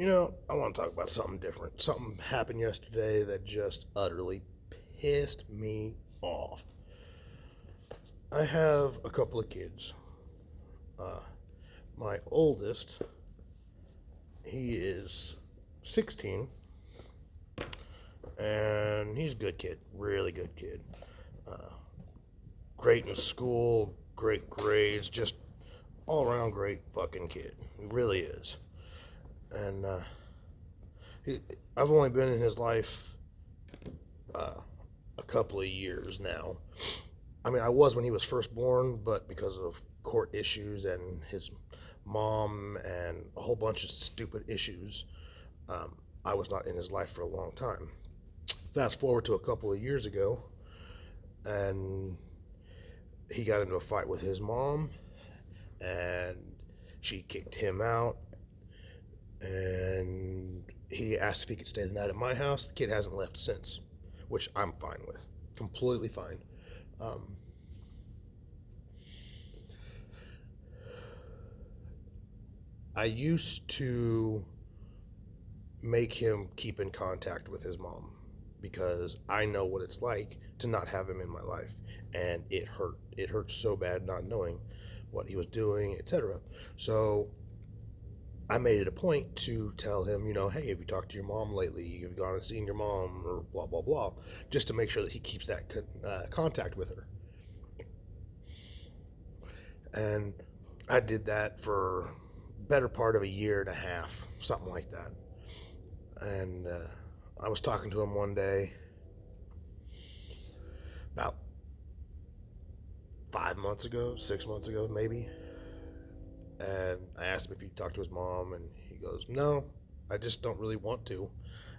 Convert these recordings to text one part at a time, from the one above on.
I want to talk about something different. Something happened yesterday that just utterly pissed me off. I have a couple of kids. Uh, my oldest, he is 16, and he's a good kid, really good kid. Uh, Great in school, great grades, just all around great fucking kid. He really is. And he, I've only been in his life uh, a couple of years now. I mean, I was when he was first born, but because of court issues and his mom and a whole bunch of stupid issues, um, I was not in his life for a long time. Fast forward to a couple of years ago, and he got into a fight with his mom, and she kicked him out, and he asked if he could stay the night at my house. The kid hasn't left since, which I'm fine with, completely fine. Um, I used to make him keep in contact with his mom because I know what it's like to not have him in my life, and it hurt. It hurt so bad not knowing what he was doing, etc. So I made it a point to tell him, hey, have you talked to your mom lately? You've gone and seen your mom, or blah blah blah, just to make sure that he keeps that contact with her. And I did that for better part of a year and a half, something like that. And I was talking to him one day about 5 months ago, 6 months ago, maybe. And I asked him if he talked to his mom, and he goes, "No, I just don't really want to."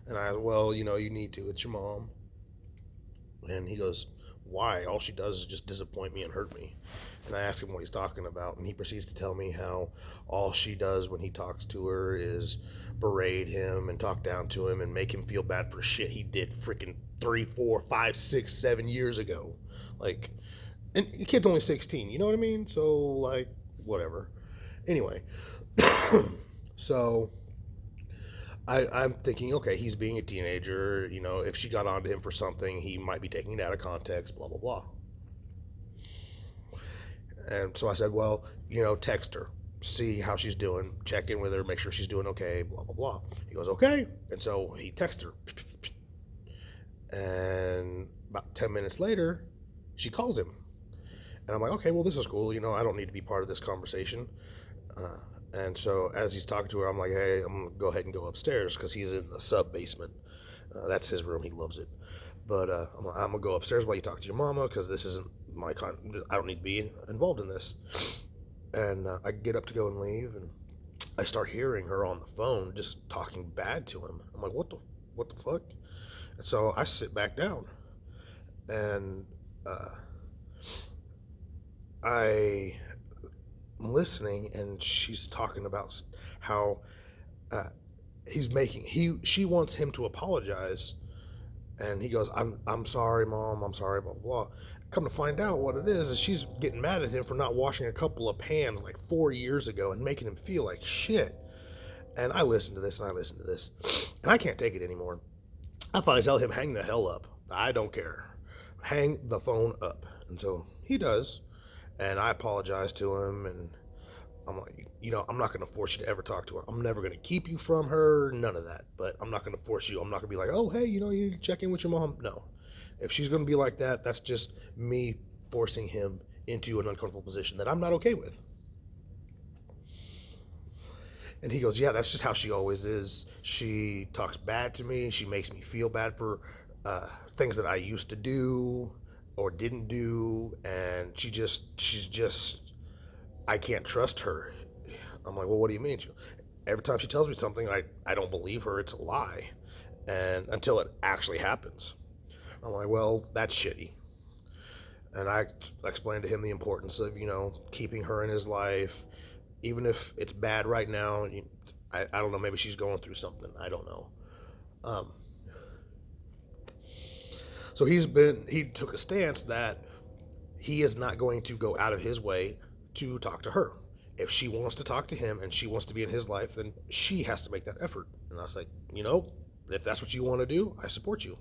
And I, well, you need to. It's your mom. And he goes, "Why? All she does is just disappoint me and hurt me." And I ask him what he's talking about, and he proceeds to tell me how all she does when he talks to her is berate him and talk down to him and make him feel bad for shit he did freaking 3, 4, 5, 6, 7 years ago. Like, and the kid's only 16, you know what I mean? So, like, whatever. Anyway, so I'm thinking, okay, he's being a teenager. If she got onto him for something, he might be taking it out of context, blah, blah, blah. And so I said, well, text her, see how she's doing, check in with her, make sure she's doing okay, blah, blah, blah. He goes, okay. And so he texts her. And about 10 minutes later, she calls him. And I'm like, okay, well, this is cool. I don't need to be part of this conversation. Uh, and so as he's talking to her, I'm like, hey, I'm going to go ahead and go upstairs because he's in the sub basement. That's his room. He loves it. But I'm going to go upstairs while you talk to your mama because this isn't I don't need to be involved in this. And I get up to go and leave, and I start hearing her on the phone just talking bad to him. I'm like, what the fuck? And so I sit back down, and uh, I'm listening, and she's talking about how uh, she wants him to apologize, and he goes, I'm sorry, mom, I'm sorry, blah blah. Come to find out, what it is she's getting mad at him for not washing a couple of pans like 4 years ago and making him feel like shit. And I listen to this and I listen to this, and I can't take it anymore. I finally tell him, hang the hell up. I don't care. Hang the phone up. And so he does, and I apologize to him, and I'm like, I'm not going to force you to ever talk to her. I'm never going to keep you from her, none of that. But I'm not going to force you. I'm not going to be like, oh, hey, you need to check in with your mom. No. If she's going to be like that, that's just me forcing him into an uncomfortable position that I'm not okay with. And he goes, yeah, that's just how she always is. She talks bad to me. She makes me feel bad for things that I used to do or didn't do. And she's just, I can't trust her. I'm like, well, what do you mean? Every time she tells me something, I don't believe her. It's a lie. And until it actually happens. I'm like, well, that's shitty. And I explained to him the importance of, keeping her in his life, even if it's bad right now. I don't know, maybe she's going through something. I don't know. Um, so he took a stance that he is not going to go out of his way to talk to her. If she wants to talk to him and she wants to be in his life, then she has to make that effort. And I was like, if that's what you want to do, I support you.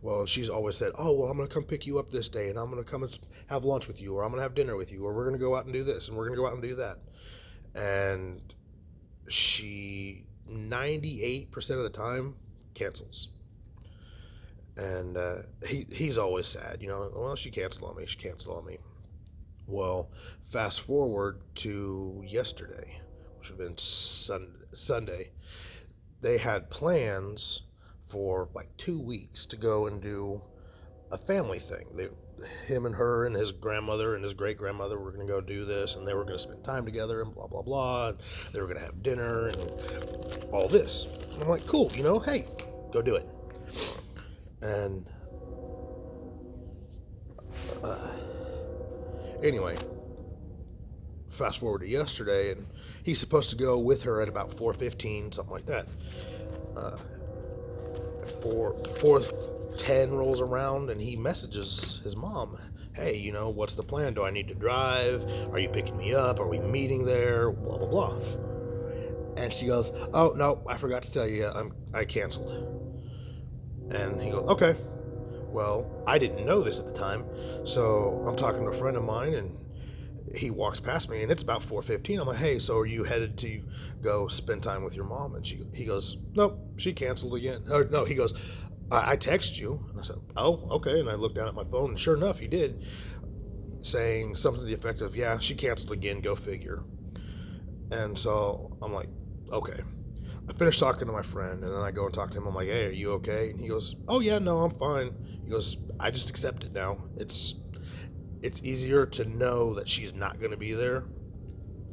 Well, she's always said, oh, well, I'm going to come pick you up this day, and I'm going to come and have lunch with you, or I'm going to have dinner with you, or we're going to go out and do this, and we're going to go out and do that. And she 98% of the time cancels. And he's always sad, well, she canceled on me. She canceled on me. Well, fast forward to yesterday, which would have been Sunday. They had plans for like 2 weeks to go and do a family thing. Him and her and his grandmother and his great grandmother were going to go do this, and they were going to spend time together and blah blah blah. And they were going to have dinner and all this. And I'm like, cool, hey, go do it. And anyway, fast forward to yesterday, and he's supposed to go with her at about 4:15, something like that. 4:10 rolls around, and he messages his mom, hey, what's the plan? Do I need to drive? Are you picking me up? Are we meeting there? Blah blah blah. And she goes, oh no, I forgot to tell you, I canceled. And he goes, okay. Well, I didn't know this at the time, so I'm talking to a friend of mine, and he walks past me, and it's about 4:15. I'm like, hey, so are you headed to go spend time with your mom? And he goes, nope, she canceled again. Or no, he goes, I text you. And I said, oh, okay. And I looked down at my phone, and sure enough, he did, saying something to the effect of, yeah, she canceled again, go figure. And so I'm like, okay. I finished talking to my friend, and then I go and talk to him. I'm like, hey, are you okay? And he goes, oh yeah, no, I'm fine. He goes, I just accept it now. It's easier to know that she's not going to be there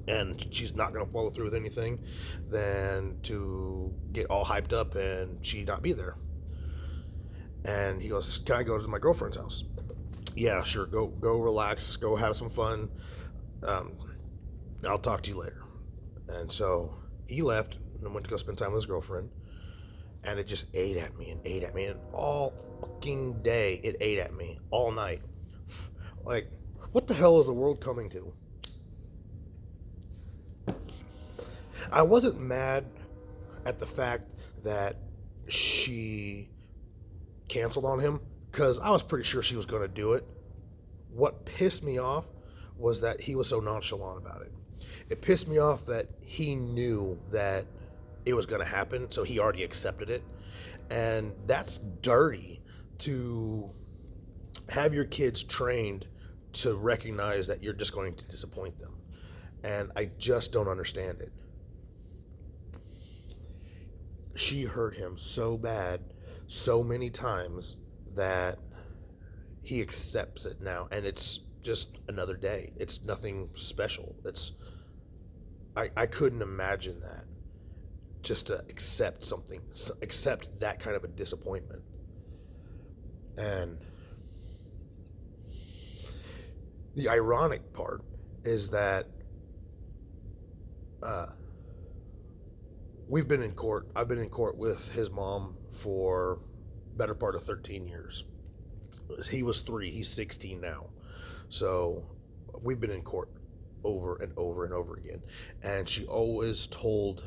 and she's not going to follow through with anything than to get all hyped up and she not be there. And he goes, can I go to my girlfriend's house? Yeah, sure. Go relax. Go have some fun. I'll talk to you later. And so he left and went to go spend time with his girlfriend. And it just ate at me and ate at me. And all fucking day it ate at me. All night. Like, what the hell is the world coming to? I wasn't mad at the fact that she canceled on him, because I was pretty sure she was going to do it. What pissed me off was that he was so nonchalant about it. It pissed me off that he knew that it was going to happen, so he already accepted it. And that's dirty, to have your kids trained to recognize that you're just going to disappoint them. And I just don't understand it. She hurt him so bad, so many times, that he accepts it now, and it's just another day. It's nothing special. I couldn't imagine that, just to accept something, accept that kind of a disappointment. And the ironic part is that we've been in court. I've been in court with his mom for better part of 13 years. He was 3, he's 16 now. So we've been in court over and over and over again. And she always told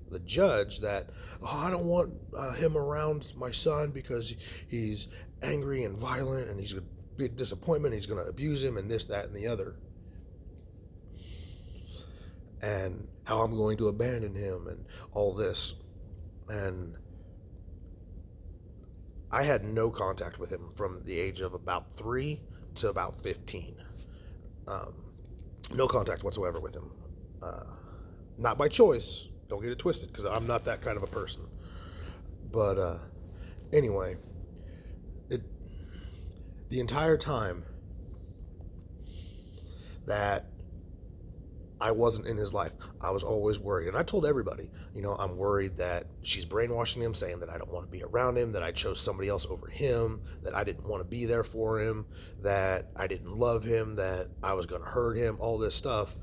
the judge that, oh, I don't want him around my son because he's angry and violent and he's a big disappointment. He's going to abuse him and this, that, and the other. And how I'm going to abandon him and all this. And I had no contact with him from the age of about 3 to about 15. No contact whatsoever with him. Not by choice. Don't get it twisted, because I'm not that kind of a person. But anyway, the entire time that I wasn't in his life, I was always worried. And I told everybody, I'm worried that she's brainwashing him, saying that I don't want to be around him, that I chose somebody else over him, that I didn't want to be there for him, that I didn't love him, that I was going to hurt him, all this stuff.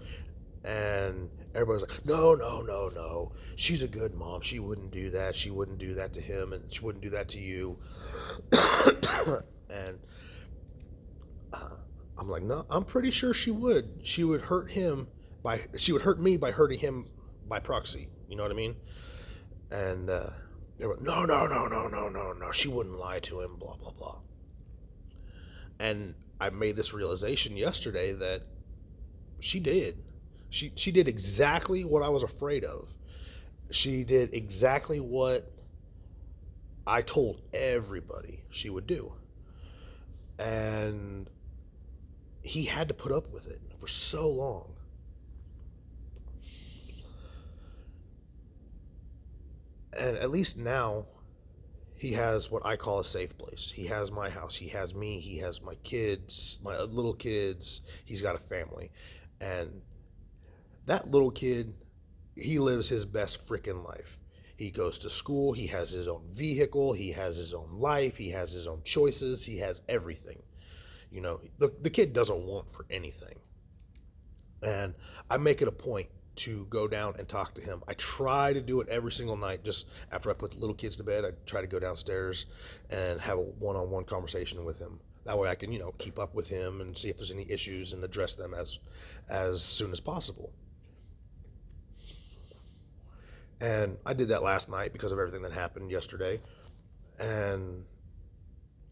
And everybody's like, no. She's a good mom. She wouldn't do that. She wouldn't do that to him, and she wouldn't do that to you. And I'm like, no, I'm pretty sure she would. She would hurt him she would hurt me by hurting him by proxy. You know what I mean? And they were, no, no, no, no, no, no, no. She wouldn't lie to him. Blah blah blah. And I made this realization yesterday that she did. She did exactly what I was afraid of. She did exactly what I told everybody she would do. And he had to put up with it for so long. And at least now he has what I call a safe place. He has my house. He has me. He has my kids, my little kids. He's got a family. And that little kid, he lives his best freaking life. He goes to school. He has his own vehicle. He has his own life. He has his own choices. He has everything. You know, the kid doesn't want for anything. And I make it a point to go down and talk to him. I try to do it every single night. Just after I put the little kids to bed, I try to go downstairs and have a one-on-one conversation with him. That way I can, keep up with him and see if there's any issues and address them as soon as possible. And I did that last night because of everything that happened yesterday. And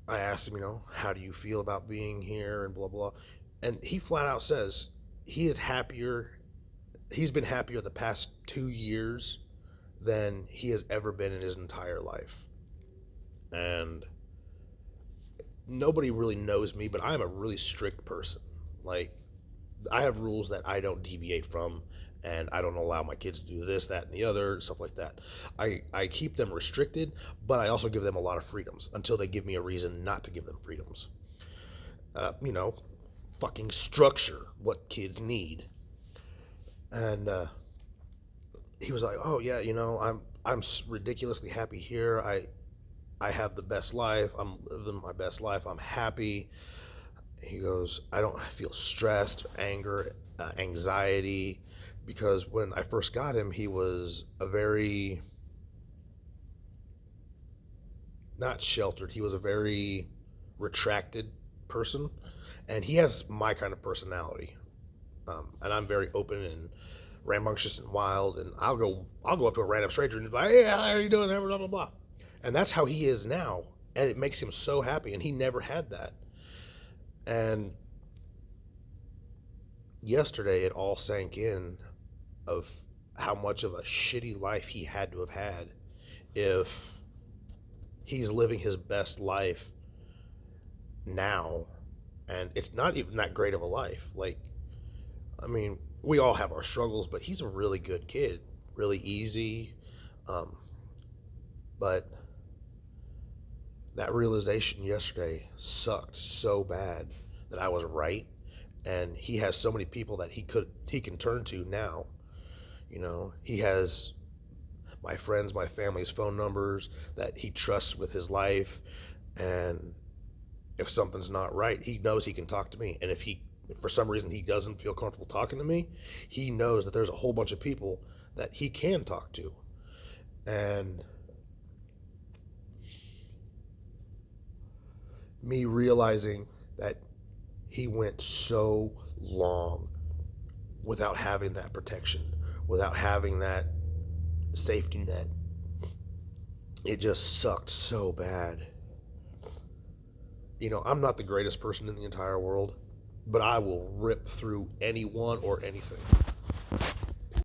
I asked him, how do you feel about being here and blah, blah. And he flat out says he is happier. He's been happier the past 2 years than he has ever been in his entire life. And nobody really knows me, but I'm a really strict person. Like, I have rules that I don't deviate from, and I don't allow my kids to do this, that, and the other, stuff like that. I keep them restricted, but I also give them a lot of freedoms until they give me a reason not to give them freedoms. Fucking structure, what kids need. And he was like, "Oh yeah, I'm ridiculously happy here. I have the best life. I'm living my best life. I'm happy." He goes, "I don't feel stressed, anger, anxiety, because when I first got him, he was a very not sheltered. He was a very retracted person, and he has my kind of personality. And I'm very open and rambunctious and wild, and I'll go up to a random stranger and be like, "Hey, how are you doing?" Blah blah blah. And that's how he is now, and it makes him so happy. And he never had that. And yesterday, it all sank in of how much of a shitty life he had to have had if he's living his best life now, and it's not even that great of a life. Like, I mean, we all have our struggles, but he's a really good kid, really easy. But that realization yesterday sucked so bad that I was right, and he has so many people that he can turn to now. He has my friends, my family's phone numbers that he trusts with his life, and if something's not right, he knows he can talk to me. And if for some reason he doesn't feel comfortable talking to me, he knows that there's a whole bunch of people that he can talk to. And me realizing that he went so long without having that protection, without having that safety net, it just sucked so bad. I'm not the greatest person in the entire world, but I will rip through anyone or anything.